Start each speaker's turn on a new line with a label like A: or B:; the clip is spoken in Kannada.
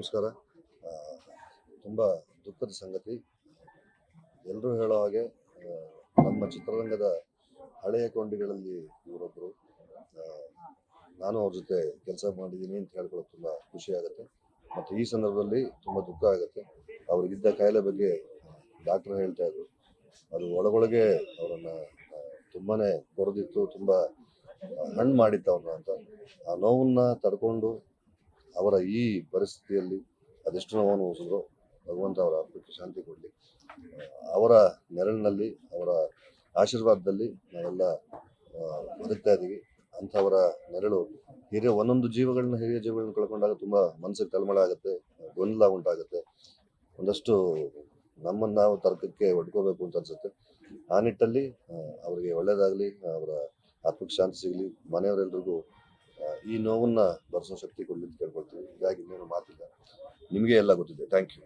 A: ನಮಸ್ಕಾರ. ತುಂಬ ದುಃಖದ ಸಂಗತಿ. ಎಲ್ಲರೂ ಹೇಳೋ ಹಾಗೆ ನಮ್ಮ ಚಿತ್ರರಂಗದ ಹಳೆಯ ಕೊಂಡಿಗಳಲ್ಲಿ ಇವರೊಬ್ಬರು. ನಾನು ಅವ್ರ ಜೊತೆ ಕೆಲಸ ಮಾಡಿದ್ದೀನಿ ಅಂತ ಹೇಳ್ಕೊಳ್ಳೋದು ತುಂಬ ಖುಷಿ ಆಗುತ್ತೆ. ಮತ್ತು ಈ ಸಂದರ್ಭದಲ್ಲಿ ತುಂಬ ದುಃಖ ಆಗುತ್ತೆ. ಅವ್ರಿಗಿದ್ದ ಕಾಯಿಲೆ ಬಗ್ಗೆ ಡಾಕ್ಟರ್ ಹೇಳ್ತಾ ಇದ್ರು. ಅದು ಒಳಗೊಳಗೆ ಅವರನ್ನು ತುಂಬಾ ಕೊರೆದಿತ್ತು, ತುಂಬ ಹಣ್ಣು ಮಾಡಿತ್ತು ಅವ್ರನ್ನ ಅಂತ. ಆ ನೋವನ್ನು ತಡ್ಕೊಂಡು ಅವರ ಈ ಪರಿಸ್ಥಿತಿಯಲ್ಲಿ ಅದೆಷ್ಟು ನೋವನ್ನು ಉಳಿಸಿದ್ರು. ಭಗವಂತ ಅವರ ಆತ್ಮಕ್ಕೆ ಶಾಂತಿ ಕೊಡಲಿ. ಅವರ ನೆರಳಿನಲ್ಲಿ, ಅವರ ಆಶೀರ್ವಾದದಲ್ಲಿ ನಾವೆಲ್ಲ ಬದುಕ್ತಾ ಇದ್ದೀವಿ. ಅಂಥವರ ನೆರಳು ಒಂದೊಂದು ಹಿರಿಯ ಜೀವಗಳನ್ನ ಕಳ್ಕೊಂಡಾಗ ತುಂಬ ಮನಸ್ಸಿಗೆ ತಳಮಳ ಆಗುತ್ತೆ, ಗೊಂದಲ ಉಂಟಾಗುತ್ತೆ. ಒಂದಷ್ಟು ನಮ್ಮನ್ನು ನಾವು ತರ್ಕಕ್ಕೆ ಒಡ್ಕೋಬೇಕು ಅಂತ ಅನ್ಸುತ್ತೆ. ಆ ನಿಟ್ಟಲ್ಲಿ ಅವರಿಗೆ ಒಳ್ಳೇದಾಗಲಿ, ಅವರ ಆತ್ಮಕ್ಕೆ ಶಾಂತಿ ಸಿಗಲಿ, ಮನೆಯವರೆಲ್ರಿಗೂ ಈ ನೋವನ್ನು ಭರಿಸೋ ಶಕ್ತಿ ಕೊಡಲಿ ಅಂತ ಕೇಳ್ಕೊಳ್ತೀವಿ. ಹೀಗಾಗಿ ಇನ್ನೇನು ಮಾತಿಲ್ಲ, ನಿಮಗೆ ಎಲ್ಲ ಗೊತ್ತಿದೆ. Thank you.